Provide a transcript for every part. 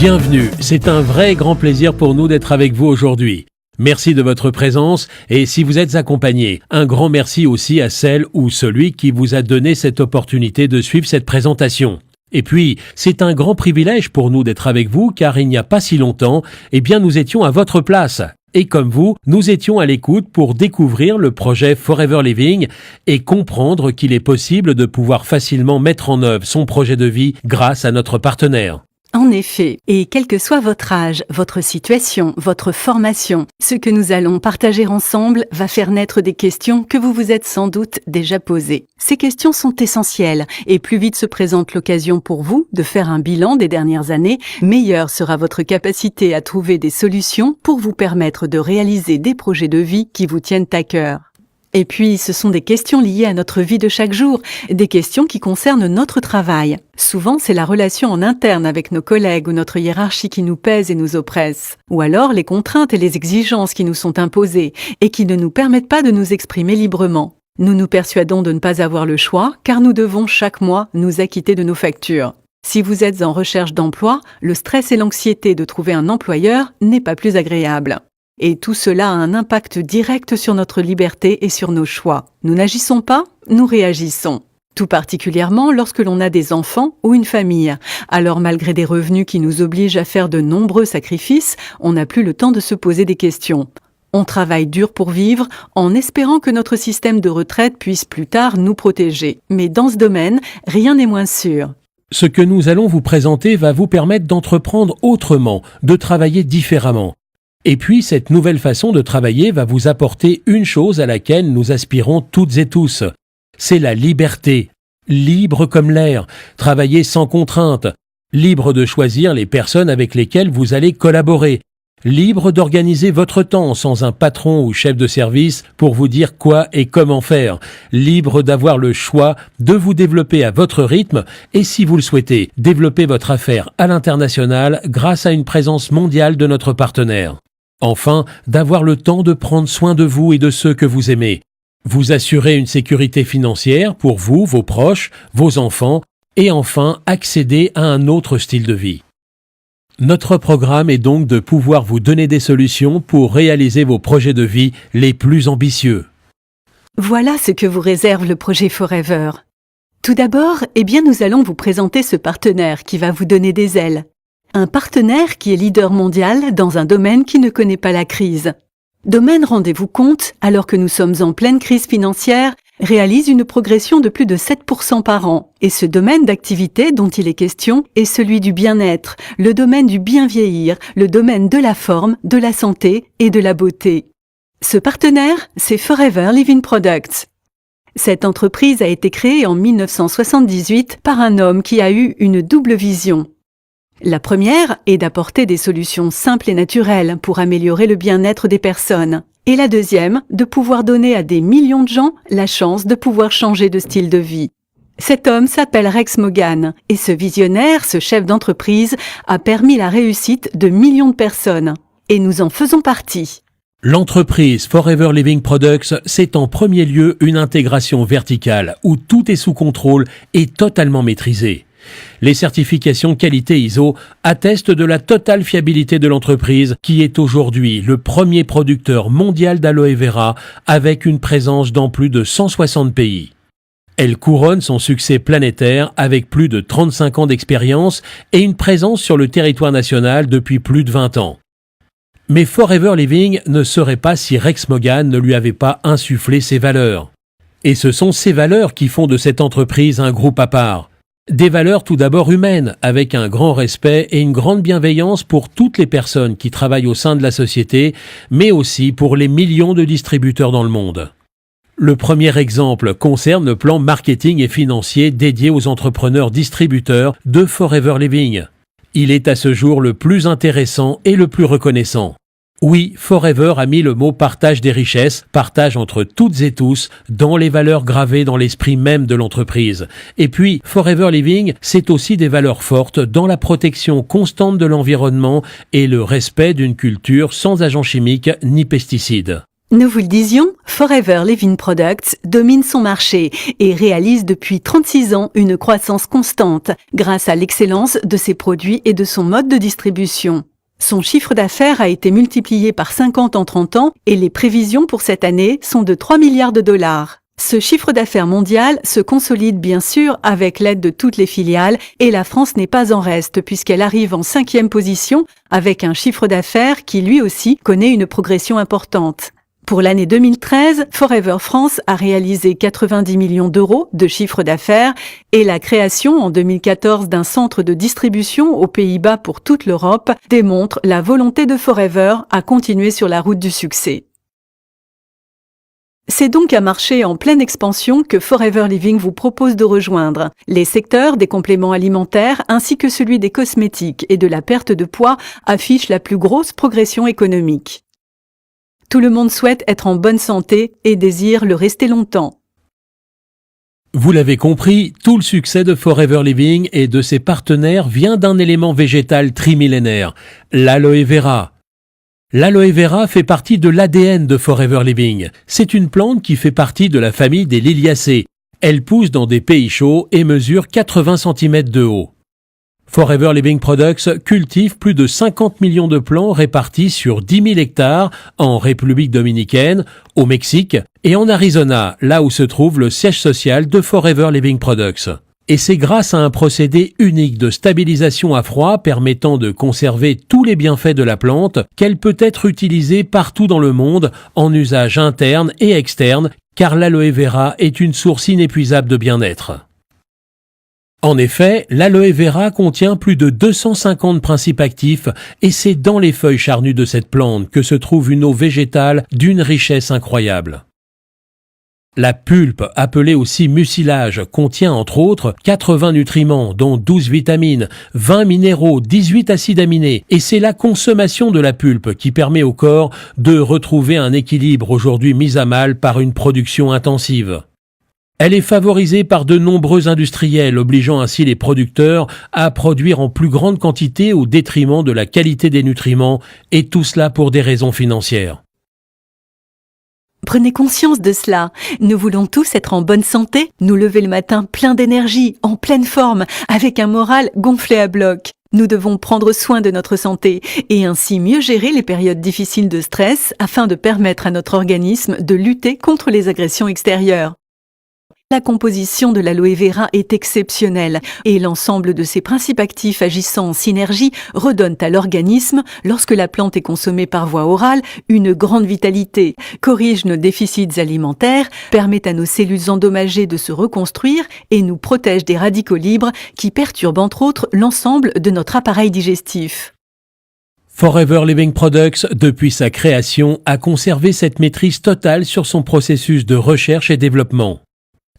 Bienvenue, c'est un vrai grand plaisir pour nous d'être avec vous aujourd'hui. Merci de votre présence et si vous êtes accompagné, un grand merci aussi à celle ou celui qui vous a donné cette opportunité de suivre cette présentation. Et puis, c'est un grand privilège pour nous d'être avec vous car il n'y a pas si longtemps, nous étions à votre place. Et comme vous, nous étions à l'écoute pour découvrir le projet Forever Living et comprendre qu'il est possible de pouvoir facilement mettre en œuvre son projet de vie grâce à notre partenaire. En effet, et quel que soit votre âge, votre situation, votre formation, ce que nous allons partager ensemble va faire naître des questions que vous vous êtes sans doute déjà posées. Ces questions sont essentielles et plus vite se présente l'occasion pour vous de faire un bilan des dernières années, meilleure sera votre capacité à trouver des solutions pour vous permettre de réaliser des projets de vie qui vous tiennent à cœur. Et puis, ce sont des questions liées à notre vie de chaque jour, des questions qui concernent notre travail. Souvent, c'est la relation en interne avec nos collègues ou notre hiérarchie qui nous pèse et nous oppresse. Ou alors, les contraintes et les exigences qui nous sont imposées et qui ne nous permettent pas de nous exprimer librement. Nous nous persuadons de ne pas avoir le choix, car nous devons chaque mois nous acquitter de nos factures. Si vous êtes en recherche d'emploi, le stress et l'anxiété de trouver un employeur n'est pas plus agréable. Et tout cela a un impact direct sur notre liberté et sur nos choix. Nous n'agissons pas, nous réagissons. Tout particulièrement lorsque l'on a des enfants ou une famille. Alors malgré des revenus qui nous obligent à faire de nombreux sacrifices, on n'a plus le temps de se poser des questions. On travaille dur pour vivre en espérant que notre système de retraite puisse plus tard nous protéger. Mais dans ce domaine, rien n'est moins sûr. Ce que nous allons vous présenter va vous permettre d'entreprendre autrement, de travailler différemment. Et puis, cette nouvelle façon de travailler va vous apporter une chose à laquelle nous aspirons toutes et tous. C'est la liberté. Libre comme l'air. Travailler sans contrainte. Libre de choisir les personnes avec lesquelles vous allez collaborer. Libre d'organiser votre temps sans un patron ou chef de service pour vous dire quoi et comment faire. Libre d'avoir le choix de vous développer à votre rythme et si vous le souhaitez, développer votre affaire à l'international grâce à une présence mondiale de notre partenaire. Enfin, d'avoir le temps de prendre soin de vous et de ceux que vous aimez. Vous assurer une sécurité financière pour vous, vos proches, vos enfants, et enfin accéder à un autre style de vie. Notre programme est donc de pouvoir vous donner des solutions pour réaliser vos projets de vie les plus ambitieux. Voilà ce que vous réserve le projet Forever. Tout d'abord, nous allons vous présenter ce partenaire qui va vous donner des ailes. Un partenaire qui est leader mondial dans un domaine qui ne connaît pas la crise. Domaine, rendez-vous compte, alors que nous sommes en pleine crise financière, réalise une progression de plus de 7% par an. Et ce domaine d'activité dont il est question est celui du bien-être, le domaine du bien vieillir, le domaine de la forme, de la santé et de la beauté. Ce partenaire, c'est Forever Living Products. Cette entreprise a été créée en 1978 par un homme qui a eu une double vision. La première est d'apporter des solutions simples et naturelles pour améliorer le bien-être des personnes. Et la deuxième, de pouvoir donner à des millions de gens la chance de pouvoir changer de style de vie. Cet homme s'appelle Rex Mogan et ce visionnaire, ce chef d'entreprise, a permis la réussite de millions de personnes. Et nous en faisons partie. L'entreprise Forever Living Products, c'est en premier lieu une intégration verticale où tout est sous contrôle et totalement maîtrisé. Les certifications qualité ISO attestent de la totale fiabilité de l'entreprise qui est aujourd'hui le premier producteur mondial d'aloe vera avec une présence dans plus de 160 pays. Elle couronne son succès planétaire avec plus de 35 ans d'expérience et une présence sur le territoire national depuis plus de 20 ans. Mais Forever Living ne serait pas si Rex Mogan ne lui avait pas insufflé ses valeurs. Et ce sont ces valeurs qui font de cette entreprise un groupe à part. Des valeurs tout d'abord humaines, avec un grand respect et une grande bienveillance pour toutes les personnes qui travaillent au sein de la société, mais aussi pour les millions de distributeurs dans le monde. Le premier exemple concerne le plan marketing et financier dédié aux entrepreneurs distributeurs de Forever Living. Il est à ce jour le plus intéressant et le plus reconnaissant. Oui, Forever a mis le mot partage des richesses, partage entre toutes et tous, dans les valeurs gravées dans l'esprit même de l'entreprise. Et puis, Forever Living, c'est aussi des valeurs fortes dans la protection constante de l'environnement et le respect d'une culture sans agents chimiques ni pesticides. Nous vous le disions, Forever Living Products domine son marché et réalise depuis 36 ans une croissance constante grâce à l'excellence de ses produits et de son mode de distribution. Son chiffre d'affaires a été multiplié par 50 en 30 ans et les prévisions pour cette année sont de 3 milliards de dollars. Ce chiffre d'affaires mondial se consolide bien sûr avec l'aide de toutes les filiales et la France n'est pas en reste puisqu'elle arrive en 5e position avec un chiffre d'affaires qui lui aussi connaît une progression importante. Pour l'année 2013, Forever France a réalisé 90 millions d'euros de chiffre d'affaires et la création en 2014 d'un centre de distribution aux Pays-Bas pour toute l'Europe démontre la volonté de Forever à continuer sur la route du succès. C'est donc un marché en pleine expansion que Forever Living vous propose de rejoindre. Les secteurs des compléments alimentaires ainsi que celui des cosmétiques et de la perte de poids affichent la plus grosse progression économique. Tout le monde souhaite être en bonne santé et désire le rester longtemps. Vous l'avez compris, tout le succès de Forever Living et de ses partenaires vient d'un élément végétal trimillénaire, l'aloe vera. L'aloe vera fait partie de l'ADN de Forever Living. C'est une plante qui fait partie de la famille des liliacées. Elle pousse dans des pays chauds et mesure 80 cm de haut. Forever Living Products cultive plus de 50 millions de plants répartis sur 10 000 hectares en République dominicaine, au Mexique et en Arizona, là où se trouve le siège social de Forever Living Products. Et c'est grâce à un procédé unique de stabilisation à froid permettant de conserver tous les bienfaits de la plante qu'elle peut être utilisée partout dans le monde en usage interne et externe, car l'aloe vera est une source inépuisable de bien-être. En effet, l'aloe vera contient plus de 250 principes actifs et c'est dans les feuilles charnues de cette plante que se trouve une eau végétale d'une richesse incroyable. La pulpe, appelée aussi mucilage, contient entre autres 80 nutriments, dont 12 vitamines, 20 minéraux, 18 acides aminés, et c'est la consommation de la pulpe qui permet au corps de retrouver un équilibre aujourd'hui mis à mal par une production intensive. Elle est favorisée par de nombreux industriels, obligeant ainsi les producteurs à produire en plus grande quantité au détriment de la qualité des nutriments, et tout cela pour des raisons financières. Prenez conscience de cela. Nous voulons tous être en bonne santé, nous lever le matin plein d'énergie, en pleine forme, avec un moral gonflé à bloc. Nous devons prendre soin de notre santé et ainsi mieux gérer les périodes difficiles de stress afin de permettre à notre organisme de lutter contre les agressions extérieures. La composition de l'aloe vera est exceptionnelle et l'ensemble de ses principes actifs agissant en synergie redonnent à l'organisme, lorsque la plante est consommée par voie orale, une grande vitalité, corrige nos déficits alimentaires, permet à nos cellules endommagées de se reconstruire et nous protège des radicaux libres qui perturbent entre autres l'ensemble de notre appareil digestif. Forever Living Products, depuis sa création, a conservé cette maîtrise totale sur son processus de recherche et développement.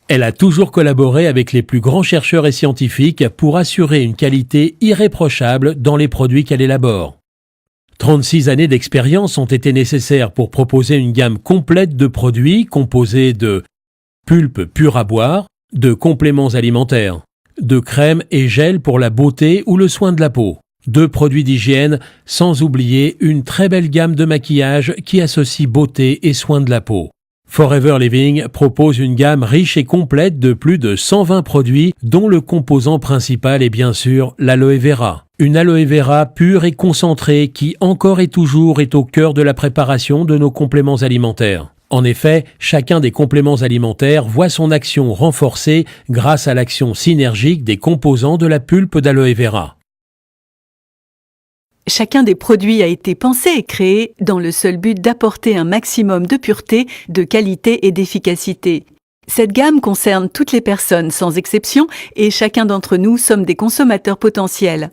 Elle a toujours collaboré avec les plus grands chercheurs et scientifiques pour assurer une qualité irréprochable dans les produits qu'elle élabore. 36 années d'expérience ont été nécessaires pour proposer une gamme complète de produits composés de pulpe pure à boire, de compléments alimentaires, de crèmes et gels pour la beauté ou le soin de la peau, de produits d'hygiène, sans oublier une très belle gamme de maquillage qui associe beauté et soin de la peau. Forever Living propose une gamme riche et complète de plus de 120 produits dont le composant principal est bien sûr l'aloe vera. Une aloe vera pure et concentrée qui encore et toujours est au cœur de la préparation de nos compléments alimentaires. En effet, chacun des compléments alimentaires voit son action renforcée grâce à l'action synergique des composants de la pulpe d'aloe vera. Chacun des produits a été pensé et créé dans le seul but d'apporter un maximum de pureté, de qualité et d'efficacité. Cette gamme concerne toutes les personnes sans exception et chacun d'entre nous sommes des consommateurs potentiels.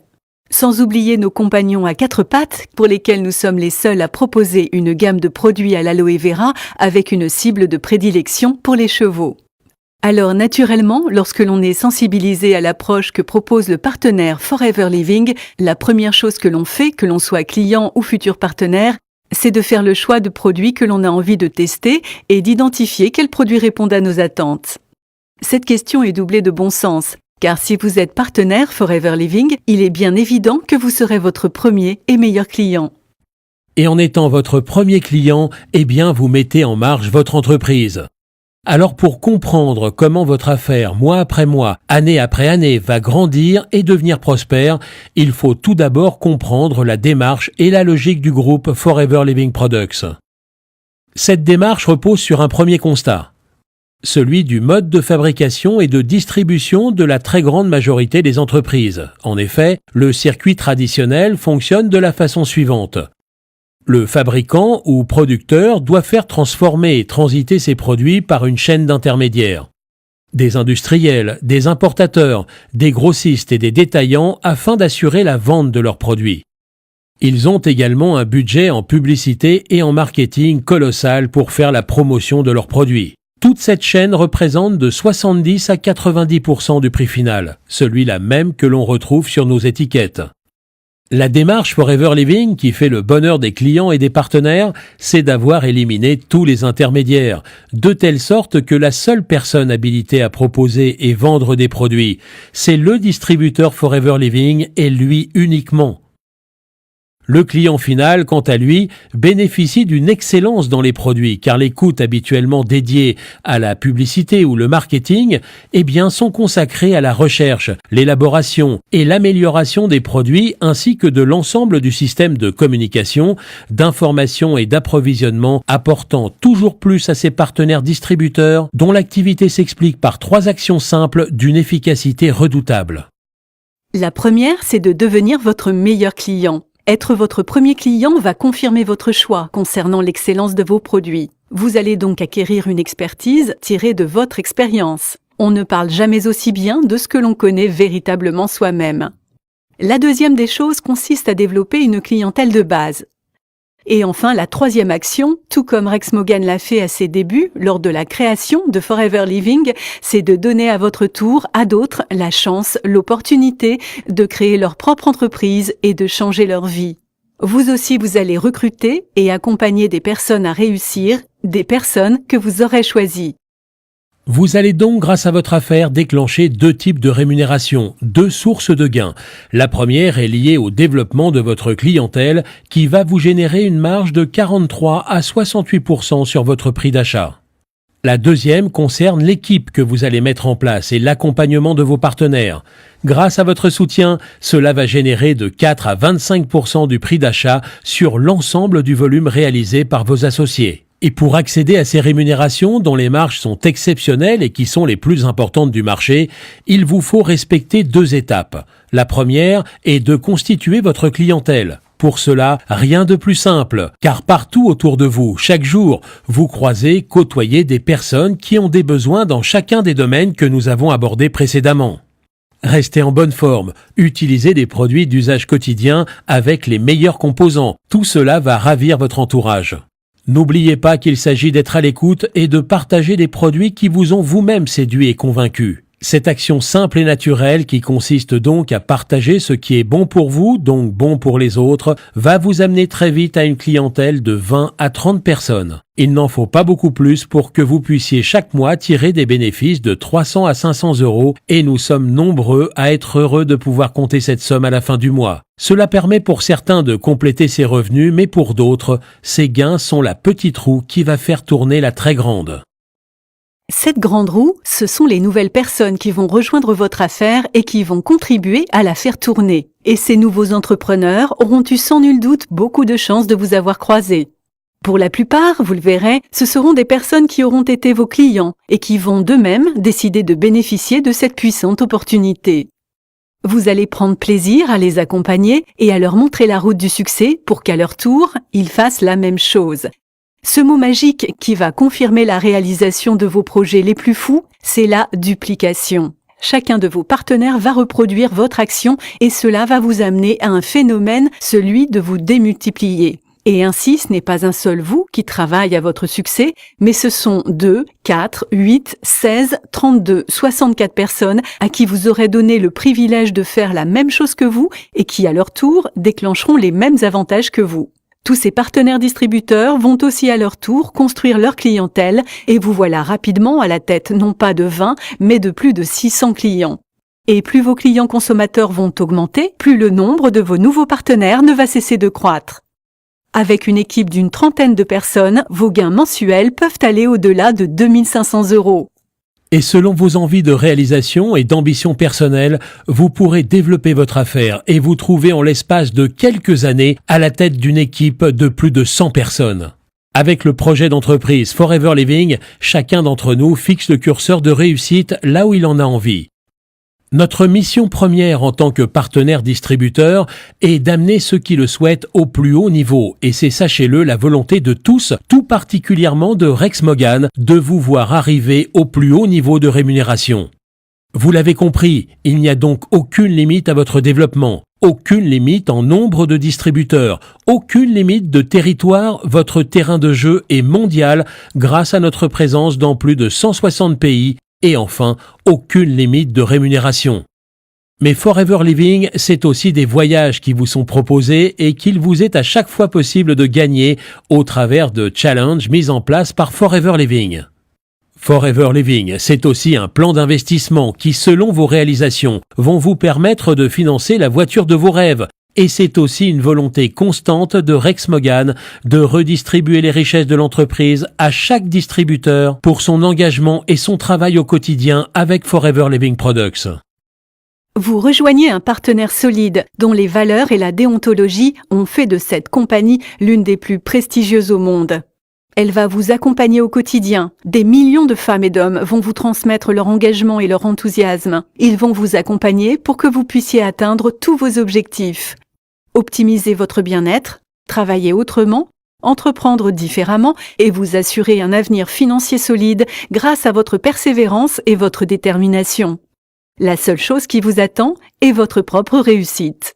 Sans oublier nos compagnons à quatre pattes pour lesquels nous sommes les seuls à proposer une gamme de produits à l'aloe vera avec une cible de prédilection pour les chevaux. Alors naturellement, lorsque l'on est sensibilisé à l'approche que propose le partenaire Forever Living, la première chose que l'on fait, que l'on soit client ou futur partenaire, c'est de faire le choix de produits que l'on a envie de tester et d'identifier quels produits répondent à nos attentes. Cette question est doublée de bon sens, car si vous êtes partenaire Forever Living, il est bien évident que vous serez votre premier et meilleur client. Et en étant votre premier client, eh bien, vous mettez en marche votre entreprise. Alors pour comprendre comment votre affaire, mois après mois, année après année, va grandir et devenir prospère, il faut tout d'abord comprendre la démarche et la logique du groupe Forever Living Products. Cette démarche repose sur un premier constat, celui du mode de fabrication et de distribution de la très grande majorité des entreprises. En effet, le circuit traditionnel fonctionne de la façon suivante. Le fabricant ou producteur doit faire transformer et transiter ses produits par une chaîne d'intermédiaires. Des industriels, des importateurs, des grossistes et des détaillants afin d'assurer la vente de leurs produits. Ils ont également un budget en publicité et en marketing colossal pour faire la promotion de leurs produits. Toute cette chaîne représente de 70 à 90% du prix final, celui-là même que l'on retrouve sur nos étiquettes. La démarche Forever Living, qui fait le bonheur des clients et des partenaires, c'est d'avoir éliminé tous les intermédiaires, de telle sorte que la seule personne habilitée à proposer et vendre des produits, c'est le distributeur Forever Living et lui uniquement. Le client final, quant à lui, bénéficie d'une excellence dans les produits car les coûts habituellement dédiés à la publicité ou le marketing, eh bien, sont consacrés à la recherche, l'élaboration et l'amélioration des produits ainsi que de l'ensemble du système de communication, d'information et d'approvisionnement apportant toujours plus à ses partenaires distributeurs dont l'activité s'explique par 3 actions simples d'une efficacité redoutable. La première, c'est de devenir votre meilleur client. Être votre premier client va confirmer votre choix concernant l'excellence de vos produits. Vous allez donc acquérir une expertise tirée de votre expérience. On ne parle jamais aussi bien de ce que l'on connaît véritablement soi-même. La deuxième des choses consiste à développer une clientèle de base. Et enfin, la troisième action, tout comme Rex Mogan l'a fait à ses débuts lors de la création de Forever Living, c'est de donner à votre tour à d'autres la chance, l'opportunité de créer leur propre entreprise et de changer leur vie. Vous aussi, vous allez recruter et accompagner des personnes à réussir, des personnes que vous aurez choisies. Vous allez donc, grâce à votre affaire, déclencher 2 types de rémunération, 2 sources de gains. La première est liée au développement de votre clientèle qui va vous générer une marge de 43 à 68% sur votre prix d'achat. La deuxième concerne l'équipe que vous allez mettre en place et l'accompagnement de vos partenaires. Grâce à votre soutien, cela va générer de 4 à 25% du prix d'achat sur l'ensemble du volume réalisé par vos associés. Et pour accéder à ces rémunérations dont les marges sont exceptionnelles et qui sont les plus importantes du marché, il vous faut respecter 2 étapes. La première est de constituer votre clientèle. Pour cela, rien de plus simple, car partout autour de vous, chaque jour, vous croisez, côtoyez des personnes qui ont des besoins dans chacun des domaines que nous avons abordés précédemment. Restez en bonne forme, utilisez des produits d'usage quotidien avec les meilleurs composants. Tout cela va ravir votre entourage. N'oubliez pas qu'il s'agit d'être à l'écoute et de partager des produits qui vous ont vous-même séduit et convaincu. Cette action simple et naturelle qui consiste donc à partager ce qui est bon pour vous, donc bon pour les autres, va vous amener très vite à une clientèle de 20 à 30 personnes. Il n'en faut pas beaucoup plus pour que vous puissiez chaque mois tirer des bénéfices de 300 à 500 euros et nous sommes nombreux à être heureux de pouvoir compter cette somme à la fin du mois. Cela permet pour certains de compléter ses revenus, mais pour d'autres, ces gains sont la petite roue qui va faire tourner la très grande. Cette grande roue, ce sont les nouvelles personnes qui vont rejoindre votre affaire et qui vont contribuer à la faire tourner. Et ces nouveaux entrepreneurs auront eu sans nul doute beaucoup de chance de vous avoir croisé. Pour la plupart, vous le verrez, ce seront des personnes qui auront été vos clients et qui vont d'eux-mêmes décider de bénéficier de cette puissante opportunité. Vous allez prendre plaisir à les accompagner et à leur montrer la route du succès pour qu'à leur tour, ils fassent la même chose. Ce mot magique qui va confirmer la réalisation de vos projets les plus fous, c'est la duplication. Chacun de vos partenaires va reproduire votre action et cela va vous amener à un phénomène, celui de vous démultiplier. Et ainsi, ce n'est pas un seul vous qui travaille à votre succès, mais ce sont 2, 4, 8, 16, 32, 64 personnes à qui vous aurez donné le privilège de faire la même chose que vous et qui, à leur tour, déclencheront les mêmes avantages que vous. Tous ces partenaires distributeurs vont aussi à leur tour construire leur clientèle et vous voilà rapidement à la tête non pas de 20, mais de plus de 600 clients. Et plus vos clients consommateurs vont augmenter, plus le nombre de vos nouveaux partenaires ne va cesser de croître. Avec une équipe d'une 30aine de personnes, vos gains mensuels peuvent aller au-delà de 2 500 €. Et selon vos envies de réalisation et d'ambition personnelle, vous pourrez développer votre affaire et vous trouver en l'espace de quelques années à la tête d'une équipe de plus de 100 personnes. Avec le projet d'entreprise Forever Living, chacun d'entre nous fixe le curseur de réussite là où il en a envie. Notre mission première en tant que partenaire distributeur est d'amener ceux qui le souhaitent au plus haut niveau et c'est, sachez-le, la volonté de tous, tout particulièrement de Rex Moggan, de vous voir arriver au plus haut niveau de rémunération. Vous l'avez compris, il n'y a donc aucune limite à votre développement, aucune limite en nombre de distributeurs, aucune limite de territoire, votre terrain de jeu est mondial grâce à notre présence dans plus de 160 pays. Et enfin, aucune limite de rémunération. Mais Forever Living, c'est aussi des voyages qui vous sont proposés et qu'il vous est à chaque fois possible de gagner au travers de challenges mis en place par Forever Living. Forever Living, c'est aussi un plan d'investissement qui, selon vos réalisations, vont vous permettre de financer la voiture de vos rêves. Et c'est aussi une volonté constante de Rex Moggan de redistribuer les richesses de l'entreprise à chaque distributeur pour son engagement et son travail au quotidien avec Forever Living Products. Vous rejoignez un partenaire solide dont les valeurs et la déontologie ont fait de cette compagnie l'une des plus prestigieuses au monde. Elle va vous accompagner au quotidien. Des millions de femmes et d'hommes vont vous transmettre leur engagement et leur enthousiasme. Ils vont vous accompagner pour que vous puissiez atteindre tous vos objectifs. Optimiser votre bien-être, travailler autrement, entreprendre différemment et vous assurer un avenir financier solide grâce à votre persévérance et votre détermination. La seule chose qui vous attend est votre propre réussite.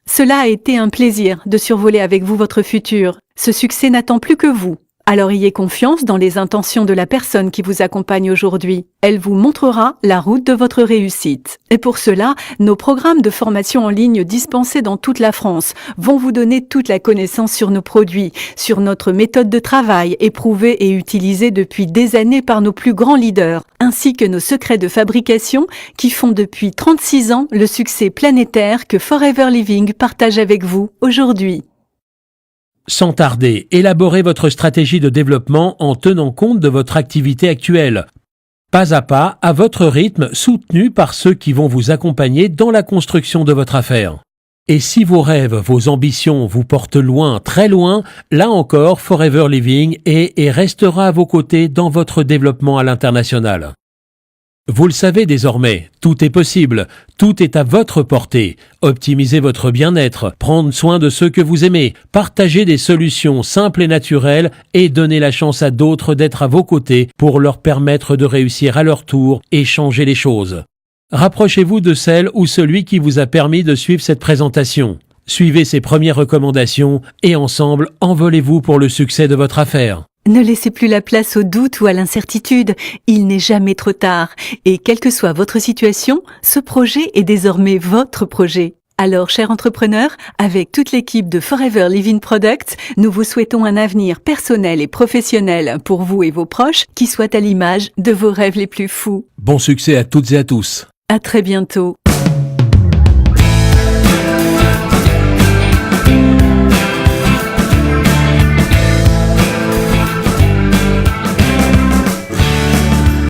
Cela a été un plaisir de survoler avec vous votre futur. Ce succès n'attend plus que vous. Alors ayez confiance dans les intentions de la personne qui vous accompagne aujourd'hui. Elle vous montrera la route de votre réussite. Et pour cela, nos programmes de formation en ligne dispensés dans toute la France vont vous donner toute la connaissance sur nos produits, sur notre méthode de travail éprouvée et utilisée depuis des années par nos plus grands leaders, ainsi que nos secrets de fabrication qui font depuis 36 ans le succès planétaire que Forever Living partage avec vous aujourd'hui. Sans tarder, élaborez votre stratégie de développement en tenant compte de votre activité actuelle. Pas à pas, à votre rythme, soutenu par ceux qui vont vous accompagner dans la construction de votre affaire. Et si vos rêves, vos ambitions vous portent loin, très loin, là encore, Forever Living est et restera à vos côtés dans votre développement à l'international. Vous le savez désormais, tout est possible, tout est à votre portée. Optimisez votre bien-être, prendre soin de ceux que vous aimez, partagez des solutions simples et naturelles et donnez la chance à d'autres d'être à vos côtés pour leur permettre de réussir à leur tour et changer les choses. Rapprochez-vous de celle ou celui qui vous a permis de suivre cette présentation. Suivez ses premières recommandations et ensemble, envolez-vous pour le succès de votre affaire. Ne laissez plus la place au doute ou à l'incertitude, il n'est jamais trop tard. Et quelle que soit votre situation, ce projet est désormais votre projet. Alors, chers entrepreneurs, avec toute l'équipe de Forever Living Products, nous vous souhaitons un avenir personnel et professionnel pour vous et vos proches qui soit à l'image de vos rêves les plus fous. Bon succès à toutes et à tous. À très bientôt.